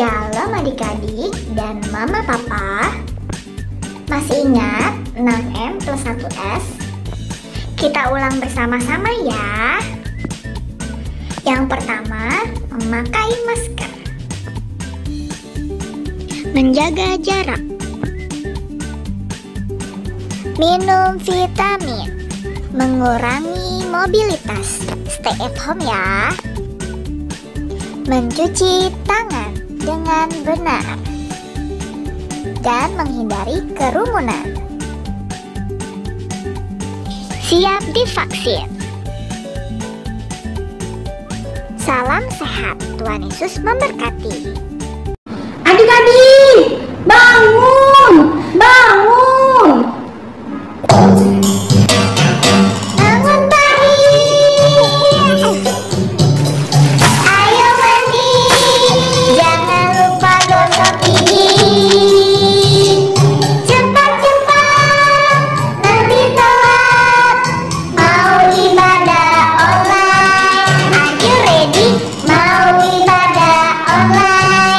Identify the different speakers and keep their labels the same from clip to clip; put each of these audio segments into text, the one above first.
Speaker 1: Shalom adik-adik dan mama papa. Masih ingat 6M plus 1S? Kita ulang bersama-sama ya. Yang pertama, memakai masker. Menjaga jarak. Minum vitamin. Mengurangi mobilitas. Stay at home ya. Mencuci tangan dengan benar dan menghindari kerumunan. Siap divaksin. Salam sehat, Tuhan Yesus memberkati.
Speaker 2: Adik-adik, bangun, bangun.
Speaker 1: Bangun pagi. Ayo mandi. Jangan lupa gosok gigi. Cepat-cepat, nanti telat. Mau ibadah online. Are you ready? Mau ibadah online.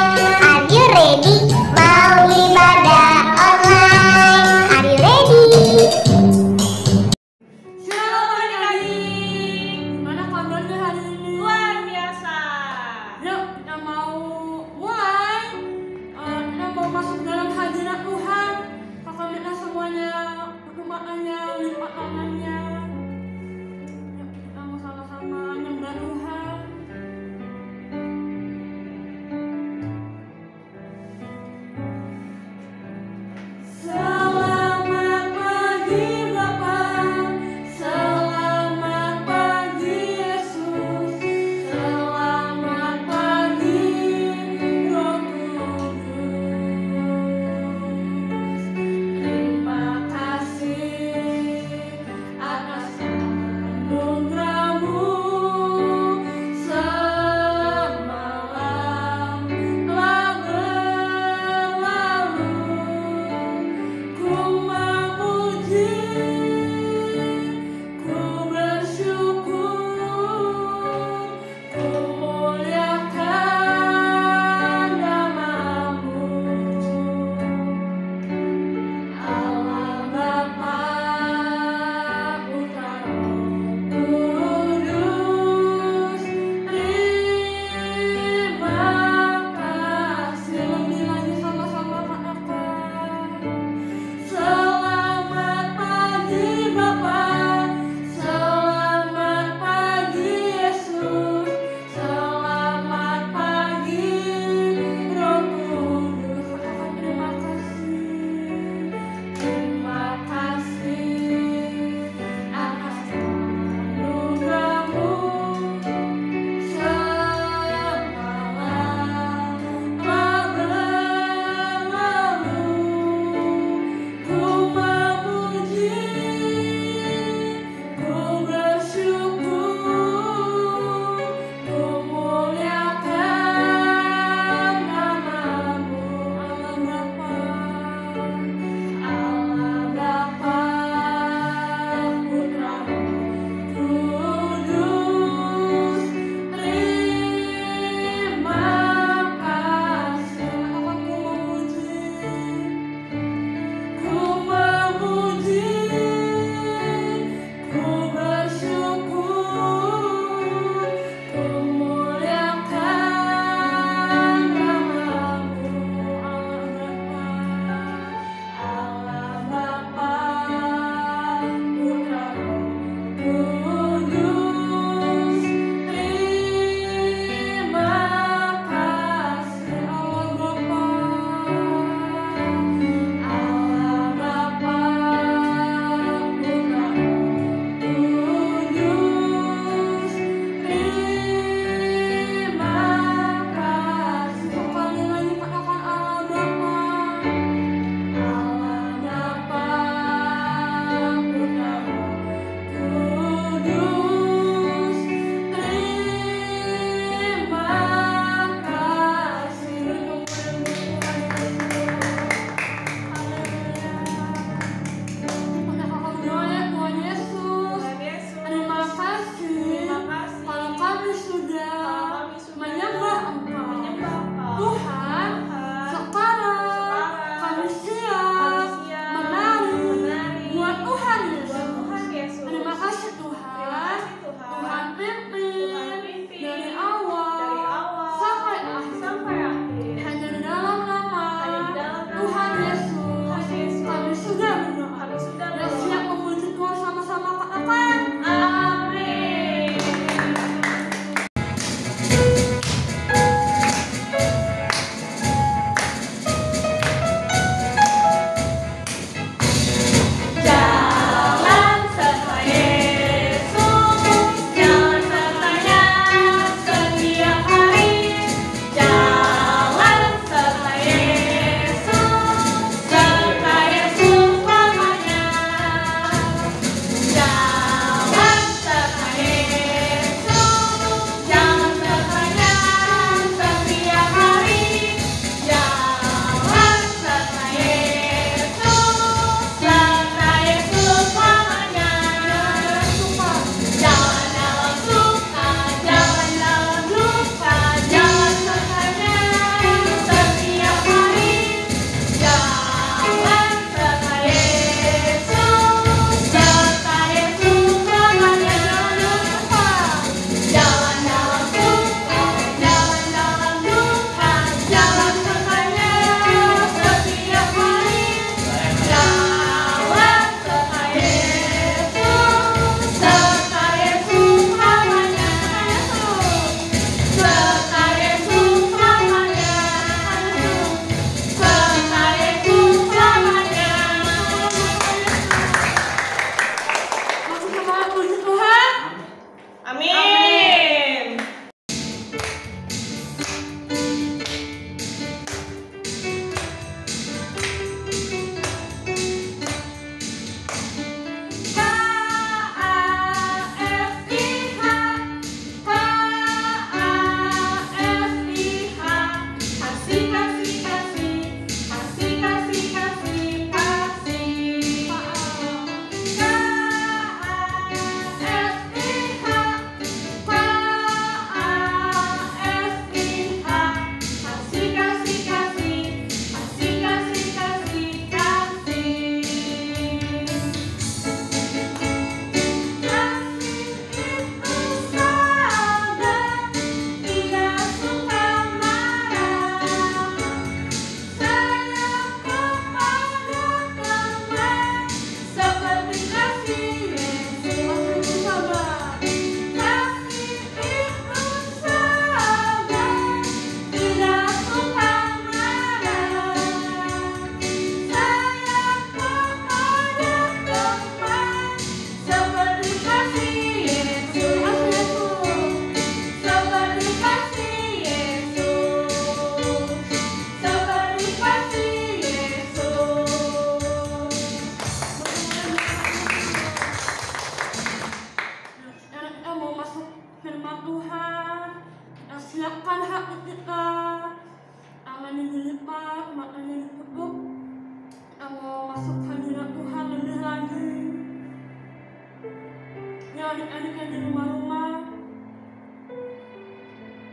Speaker 3: adik-adik yang di rumah-rumah,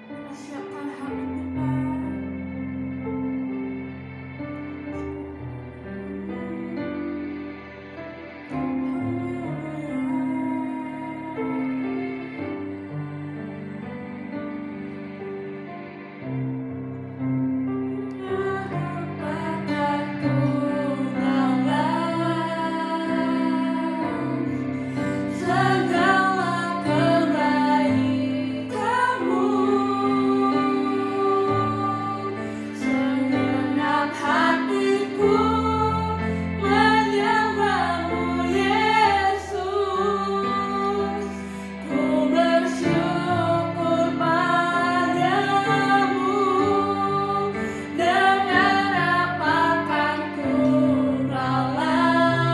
Speaker 3: persiapkan hati kita. Segala kebaikanmu segenap hatiku menyembahmu Yesus. Ku bersyukur padamu, dengan apakah ku balas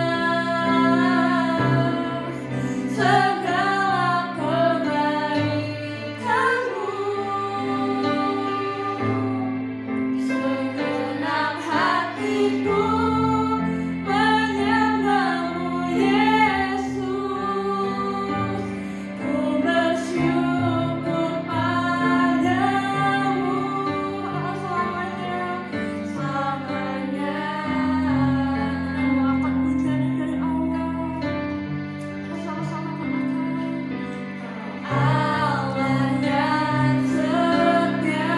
Speaker 3: segala kebaikanmu. Segenap hatiku menyembahmu Yesus. Ku bersyukur padamu selamanya. Akan pujian dari Allah. Sama-sama katakan, Allah yang setia,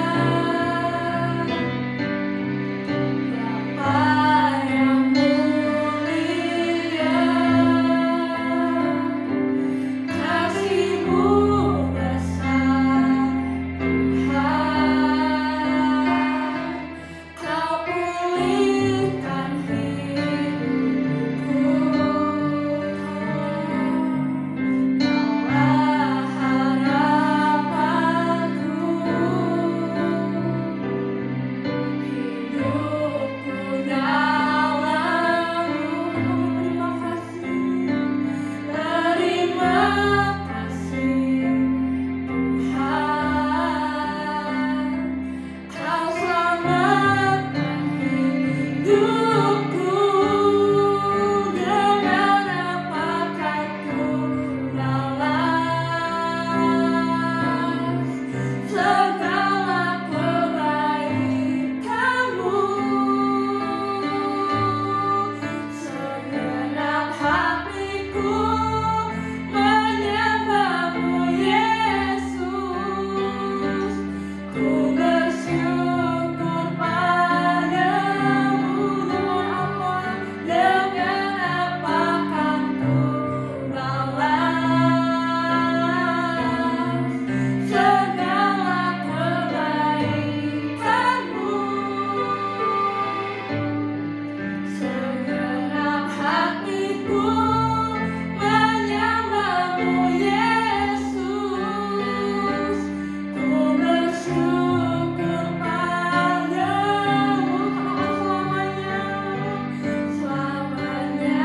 Speaker 3: Bapa yang mulia, kasih-Mu besar Tuhan. Kau pulihkan hidupku, Kaulah harapanku, hidupku dalam-Mu. Terima kasih Tuhan. Kau selamatkan hidupku, dengan apakah ku balas segala kebaikanmu. Segenap hatiku menyembahmu Yesus. Ku bersyukur padamu, dengan apakah ku balas segala kebaikanmu. Segenap hatiku menyembahmu Yesus. Ku bersyukur padamu selamanya.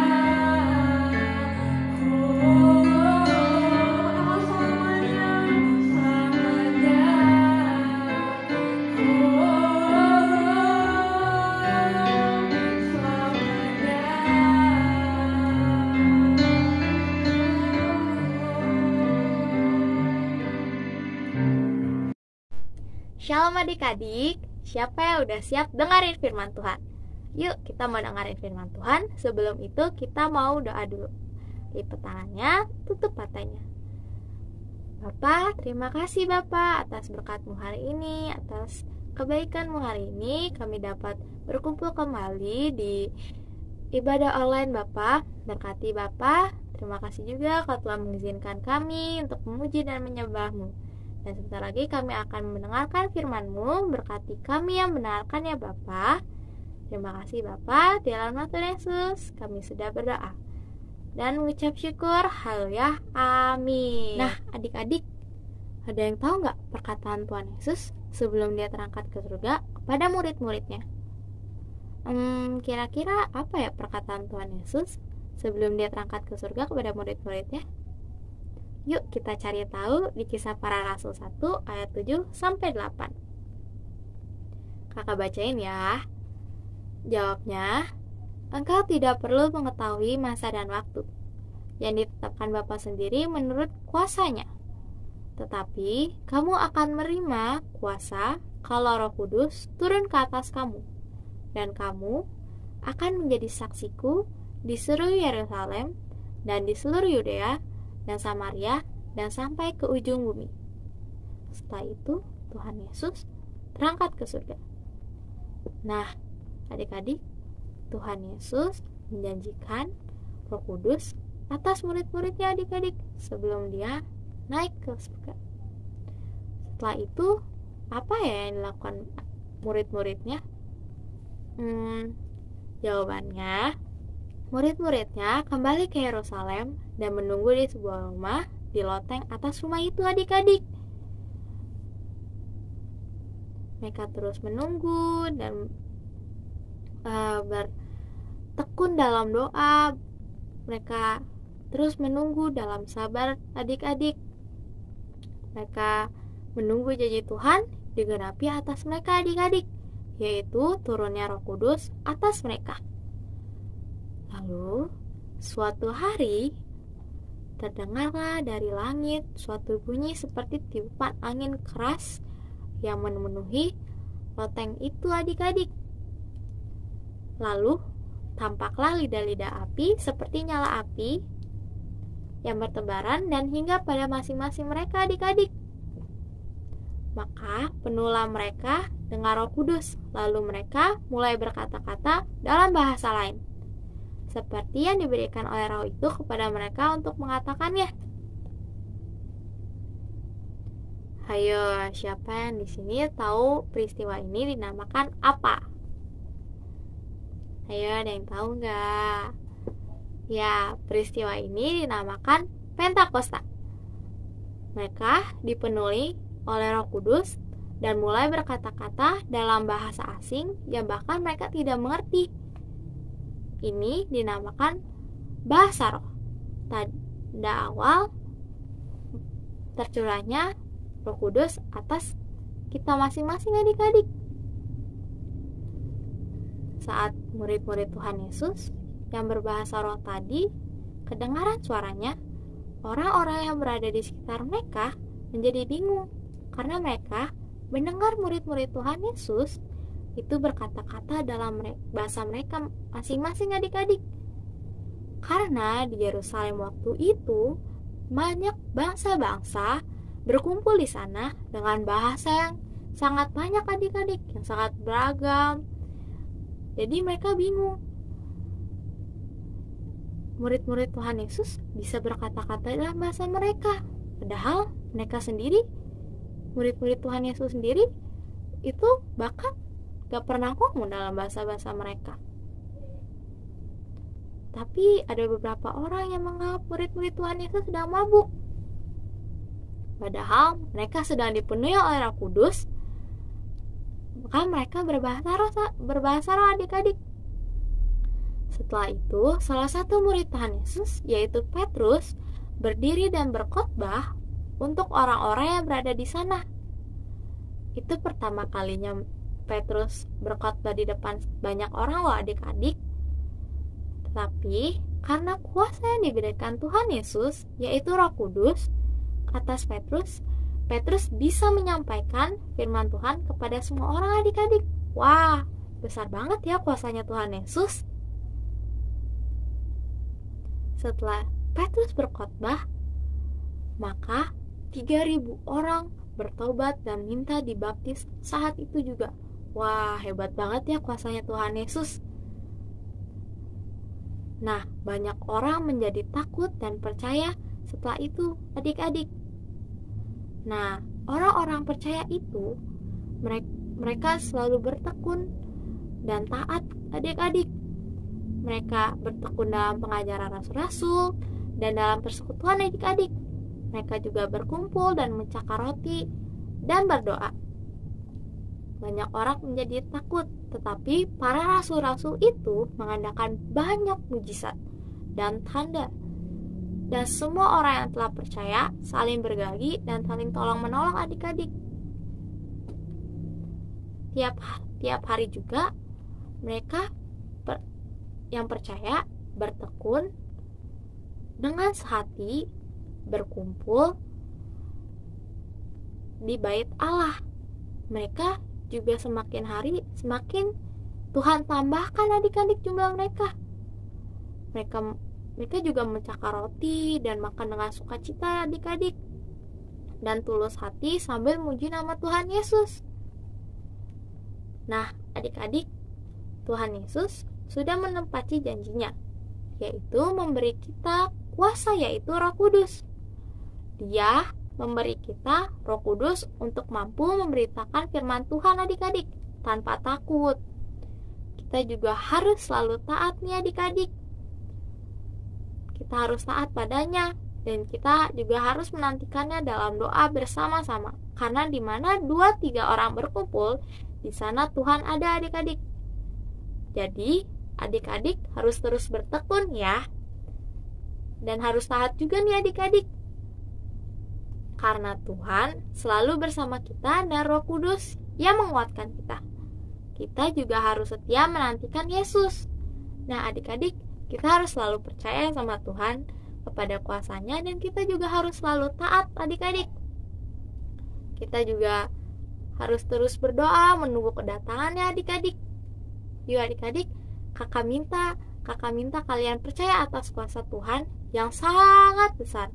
Speaker 4: Shalom adik-adik, siapa yang udah siap dengerin firman Tuhan? Yuk kita mau dengerin firman Tuhan. Sebelum itu kita mau doa dulu. Lipat tangannya, tutup matanya. Bapak, terima kasih Bapak atas berkat-Mu hari ini, atas kebaikan-Mu hari ini. Kami dapat berkumpul kembali di ibadah online Bapak. Berkati Bapak. Terima kasih juga Kau telah mengizinkan kami untuk memuji dan menyembah-Mu. Dan sebentar lagi kami akan mendengarkan firman-Mu. Berkati kami yang mendengarkannya Bapa. Terima kasih Bapa. Di dalam nama Tuhan Yesus kami sudah berdoa dan mengucap syukur. Haleluya, amin. Nah adik-adik, ada yang tahu gak perkataan Tuhan Yesus sebelum Dia terangkat ke surga kepada murid-muridnya? Kira-kira apa ya perkataan Tuhan Yesus sebelum Dia terangkat ke surga kepada murid-muridnya? Yuk kita cari tahu di Kisah Para Rasul 1 ayat 7-8. Kakak bacain ya. Jawabnya, engkau tidak perlu mengetahui masa dan waktu yang ditetapkan Bapa sendiri menurut kuasanya. Tetapi kamu akan menerima kuasa kalau Roh Kudus turun ke atas kamu, dan kamu akan menjadi saksiku di seluruh Yerusalem dan di seluruh Yudea dan Samaria dan sampai ke ujung bumi. Setelah itu Tuhan Yesus terangkat ke surga. Nah, adik-adik, Tuhan Yesus menjanjikan Roh Kudus atas murid-muridnya adik-adik sebelum dia naik ke surga. Setelah itu, apa ya yang dilakukan murid-muridnya? Jawabannya, murid-muridnya kembali ke Yerusalem dan menunggu di sebuah rumah di loteng atas rumah itu adik-adik. Mereka terus menunggu dan bertekun dalam doa. Mereka terus menunggu dalam sabar adik-adik. Mereka menunggu janji Tuhan digenapi atas mereka adik-adik, yaitu turunnya Roh Kudus atas mereka. Lalu suatu hari terdengarlah dari langit suatu bunyi seperti tiupan angin keras yang memenuhi loteng itu adik-adik. Lalu tampaklah lidah-lidah api seperti nyala api yang bertebaran dan hingga pada masing-masing mereka adik-adik. Maka penuhlah mereka dengan Roh Kudus, lalu mereka mulai berkata-kata dalam bahasa lain, seperti yang diberikan oleh Roh itu kepada mereka untuk mengatakannya. Hayo, siapa yang di sini tahu peristiwa ini dinamakan apa? Ayo, ada yang tahu nggak? Ya, peristiwa ini dinamakan Pentakosta. Mereka dipenuhi oleh Roh Kudus dan mulai berkata-kata dalam bahasa asing yang bahkan mereka tidak mengerti. Ini dinamakan bahasa roh. Tanda awal tercurahnya Roh Kudus atas kita masing-masing adik-adik. Saat murid-murid Tuhan Yesus yang berbahasa roh tadi kedengaran suaranya, orang-orang yang berada di sekitar mereka menjadi bingung karena mereka mendengar murid-murid Tuhan Yesus itu berkata-kata dalam bahasa mereka masing-masing adik-adik. Karena di Yerusalem waktu itu banyak bangsa-bangsa berkumpul di sana dengan bahasa yang sangat banyak adik-adik, yang sangat beragam. Jadi mereka bingung. Murid-murid Tuhan Yesus bisa berkata-kata dalam bahasa mereka, padahal mereka sendiri, murid-murid Tuhan Yesus sendiri, itu bahkan gak pernah ngomong dalam bahasa-bahasa mereka. Tapi ada beberapa orang yang menganggap murid-murid Tuhan Yesus sedang mabuk, padahal mereka sedang dipenuhi oleh Roh Kudus. Maka mereka berbahasa roh adik-adik. Setelah itu, salah satu murid Tuhan Yesus, yaitu Petrus, berdiri dan berkhotbah untuk orang-orang yang berada di sana. Itu pertama kalinya Petrus berkhotbah di depan banyak orang loh adik-adik. Tetapi karena kuasa yang diberikan Tuhan Yesus, yaitu Roh Kudus, atas Petrus bisa menyampaikan firman Tuhan kepada semua orang adik-adik. Wah, besar banget ya kuasanya Tuhan Yesus. Setelah Petrus berkhotbah, maka 3.000 orang bertobat dan minta dibaptis saat itu juga. Wah, hebat banget ya kuasanya Tuhan Yesus. Nah, banyak orang menjadi takut dan percaya setelah itu adik-adik. Nah, orang-orang percaya itu mereka selalu bertekun dan taat adik-adik. Mereka bertekun dalam pengajaran rasul-rasul dan dalam persekutuan adik-adik. Mereka juga berkumpul dan mencakar roti dan berdoa. Banyak orang menjadi takut, tetapi para rasul-rasul itu mengadakan banyak mujizat dan tanda. Dan semua orang yang telah percaya saling berbagi dan saling tolong-menolong adik-adik. Tiap hari juga mereka yang percaya bertekun dengan sehati berkumpul di bait Allah. Mereka juga semakin hari semakin Tuhan tambahkan adik-adik jumlah mereka. Mereka juga mencakar roti dan makan dengan sukacita adik-adik, dan tulus hati sambil memuji nama Tuhan Yesus. Nah, adik-adik, Tuhan Yesus sudah menepati janjinya, yaitu memberi kita kuasa, yaitu Roh Kudus. Dia memberi kita Roh Kudus untuk mampu memberitakan firman Tuhan adik-adik tanpa takut. Kita juga harus selalu taat nih adik-adik. Kita harus taat padanya, dan kita juga harus menantikannya dalam doa bersama-sama. Karena di mana 2-3 orang berkumpul, di sana Tuhan ada adik-adik. Jadi, adik-adik harus terus bertekun ya. Dan harus taat juga nih adik-adik. Karena Tuhan selalu bersama kita dan Roh Kudus yang menguatkan kita. Kita juga harus setia menantikan Yesus. Nah adik-adik, kita harus selalu percaya sama Tuhan kepada kuasanya, dan kita juga harus selalu taat adik-adik. Kita juga harus terus berdoa menunggu kedatangannya adik-adik. Yuk adik-adik, kakak minta kalian percaya atas kuasa Tuhan yang sangat besar.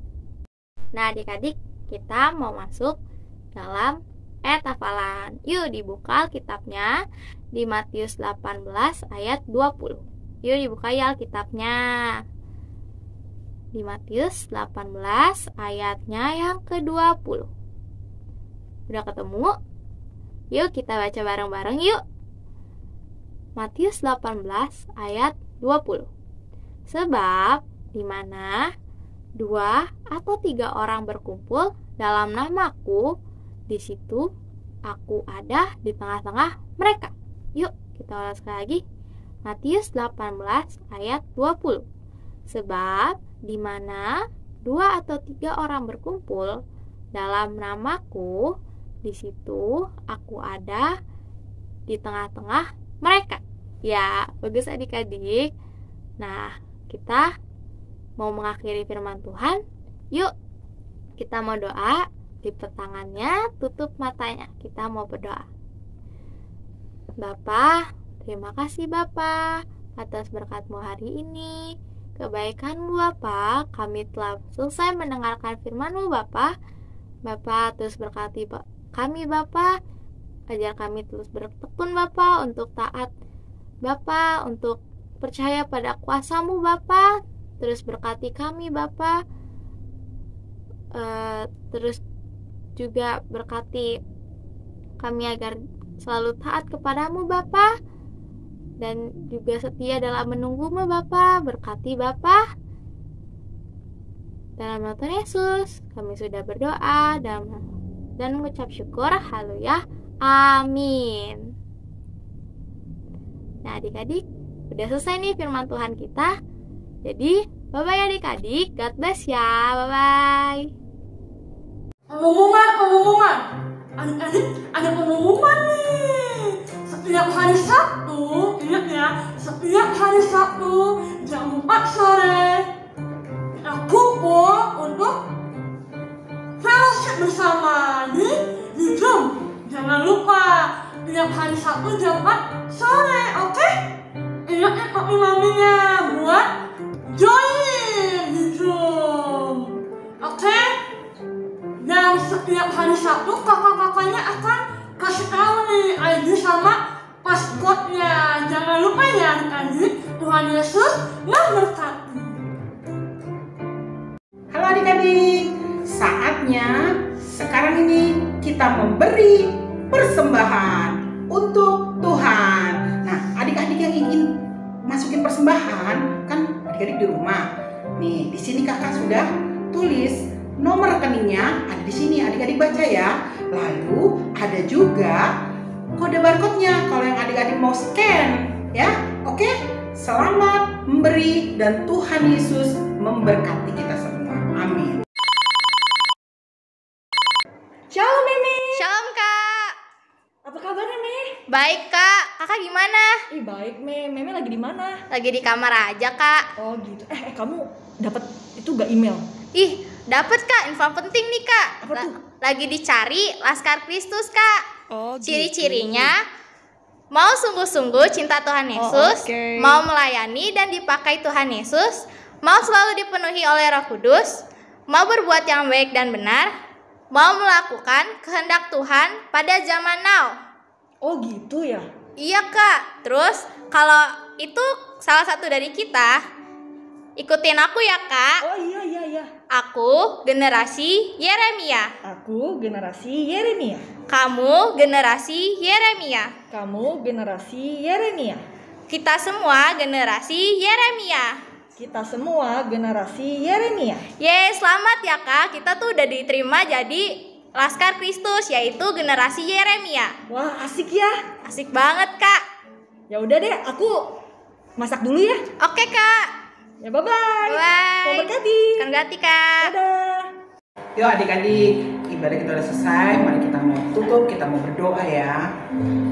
Speaker 4: Nah adik-adik, kita mau masuk dalam ayat hafalan. Yuk dibuka Alkitabnya di Matius 18 ayat 20. Yuk dibuka ya Alkitabnya. Di Matius 18 ayatnya yang ke-20. Udah ketemu? Yuk kita baca bareng-bareng yuk. Matius 18 ayat 20. Sebab di mana 2 atau 3 orang berkumpul dalam namaku, di situ aku ada di tengah-tengah mereka. Yuk kita ulang sekali lagi. Matius 18 ayat 20. Sebab di mana 2 atau 3 orang berkumpul dalam namaku, di situ aku ada di tengah-tengah mereka. Ya, bagus adik-adik. Nah, kita mau mengakhiri firman Tuhan. Yuk, kita mau doa. Lipat tangannya, tutup matanya. Kita mau berdoa. Bapa, terima kasih Bapa atas berkat-Mu hari ini. Kebaikan-Mu Bapa, kami telah selesai mendengarkan firman-Mu Bapa. Bapa terus berkati kami Bapa. Ajar kami terus bertekun Bapa untuk taat Bapa, untuk percaya pada kuasa-Mu Bapa. Terus berkati kami Bapa. Terus juga berkati kami agar selalu taat kepadamu Bapa, dan juga setia dalam menunggu-Mu Bapa. Berkati Bapa. Dalam nama Tuhan Yesus kami sudah berdoa dan mengucap syukur. Haleluya. Amin. Nah adik-adik, udah selesai nih firman Tuhan kita. Jadi bye-bye adik-adik. God bless ya. Bye-bye.
Speaker 3: Pengumuman. Adik-adik, ada pengumuman nih. Setiap hari Sabtu, ingat ya, setiap hari Sabtu jam 4 sore kita kumpul untuk fellowship bersama di Zoom. Jangan lupa tiap hari Sabtu jam 4 sore, oke? Ingat ya papi maminya buat join di Zoom, oke? Dan setiap hari Sabtu kakak-kakaknya akan kasih tahu nih ID sama passwordnya. Jangan lupa ya adik-adik. Tuhan Yesus memberkati.
Speaker 5: Halo adik-adik, saatnya sekarang ini kita memberi persembahan untuk Tuhan. Nah, adik-adik yang ingin masukin persembahan, kan adik-adik di rumah. Nih, di sini kakak sudah tulis nomor rekeningnya, ada di sini, adik-adik baca ya. Lalu ada juga kode barcode-nya kalau yang adik-adik mau scan ya. Oke, selamat memberi dan Tuhan Yesus memberkati kita semua. Amin.
Speaker 2: Shalom Mimi.
Speaker 4: Shalom Kak.
Speaker 2: Apa kabar Mimi?
Speaker 4: Baik kak, kakak gimana?
Speaker 2: Ih baik Meme lagi di mana?
Speaker 4: Lagi di kamar aja kak.
Speaker 2: Oh gitu. Kamu dapat itu gak email?
Speaker 4: Ih, dapet kak, info penting nih kak.
Speaker 2: Apa tuh?
Speaker 4: Lagi dicari Laskar Kristus kak.
Speaker 2: Oh
Speaker 4: Ciri-cirinya mau sungguh-sungguh cinta Tuhan Yesus,
Speaker 2: oke.
Speaker 4: mau melayani dan dipakai Tuhan Yesus, mau selalu dipenuhi oleh Roh Kudus, mau berbuat yang baik dan benar, mau melakukan kehendak Tuhan pada zaman now.
Speaker 2: Oh gitu ya?
Speaker 4: Iya kak, terus kalau itu salah satu dari kita, ikutin aku ya kak.
Speaker 2: Oh iya.
Speaker 4: Aku generasi Yeremia.
Speaker 2: Aku generasi Yeremia.
Speaker 4: Kamu generasi Yeremia.
Speaker 2: Kamu generasi Yeremia.
Speaker 4: Kita semua generasi Yeremia.
Speaker 2: Kita semua generasi Yeremia.
Speaker 4: Yeay, selamat ya kak. Kita tuh udah diterima jadi Laskar Kristus, yaitu generasi Yeremia.
Speaker 2: Wah asik ya.
Speaker 4: Asik banget kak.
Speaker 2: Ya udah deh, aku masak dulu ya.
Speaker 4: Oke kak.
Speaker 2: Ya bye bye.
Speaker 4: Bye.
Speaker 2: Selamat berkati.
Speaker 4: Kan ganti kak.
Speaker 2: Dadah.
Speaker 5: Yuk adik-adik, ibadah kita udah selesai. Mari kita mau tutup, kita mau berdoa ya.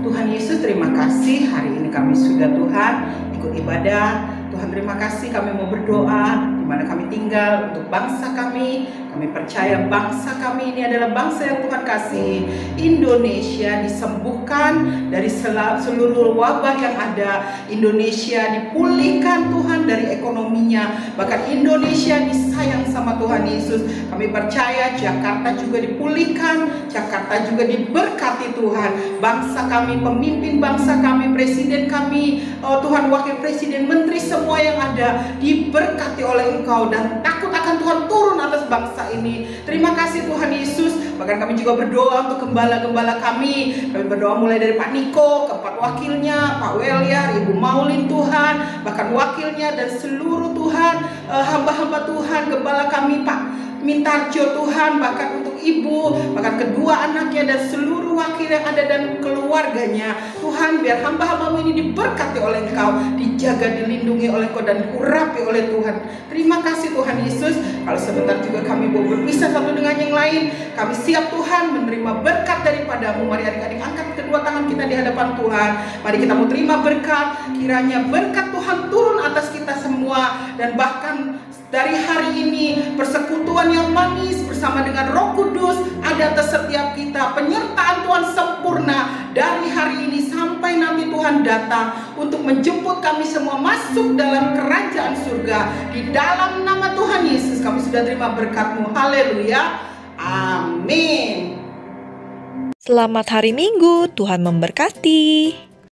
Speaker 5: Tuhan Yesus, terima kasih hari ini kami sudah Tuhan ikut ibadah. Tuhan terima kasih kami mau berdoa di mana kami tinggal untuk bangsa kami. Kami percaya bangsa kami ini adalah bangsa yang Tuhan kasih. Indonesia disembuhkan dari seluruh wabah yang ada. Indonesia dipulihkan Tuhan dari ekonominya. Bahkan Indonesia disayang sama Tuhan Yesus. Kami percaya Jakarta juga dipulihkan. Jakarta juga diberkati Tuhan. Bangsa kami, pemimpin bangsa kami, presiden kami, Tuhan wakil presiden, menteri, semua yang ada diberkati oleh Engkau. Dan takut akan Tuhan turun atas bangsa ini. Terima kasih Tuhan Yesus. Bahkan kami juga berdoa untuk gembala-gembala kami. Kami berdoa mulai dari Pak Niko, keempat wakilnya, Pak Weliar, Ibu Maulin Tuhan, bahkan wakilnya dan seluruh Tuhan, hamba-hamba Tuhan, gembala kami Pak Mintarjo Tuhan, bahkan untuk ibu, bahkan kedua anaknya dan seluruh wakil yang ada dan keluarganya. Tuhan, biar hamba-hambamu ini diberkati oleh Engkau, dijaga, dilindungi oleh Engkau dan diurapi oleh Tuhan. Terima kasih Tuhan Yesus. Kalau sebentar juga kami mau berpisah satu dengan yang lain, kami siap Tuhan menerima berkat daripadamu. Mari adik-adik angkat kedua tangan kita di hadapan Tuhan. Mari kita mau terima berkat. Kiranya berkat Tuhan turun atas kita semua. Dan bahkan dari hari ini persekutuan yang manis bersama dengan Roh Kudus ada atas setiap kita. Penyertaan Tuhan sempurna dari hari ini sampai nanti Tuhan datang untuk menjemput kami semua masuk dalam kerajaan surga. Di dalam nama Tuhan Yesus kami sudah terima berkat-Mu. Haleluya. Amin.
Speaker 6: Selamat hari Minggu, Tuhan memberkati.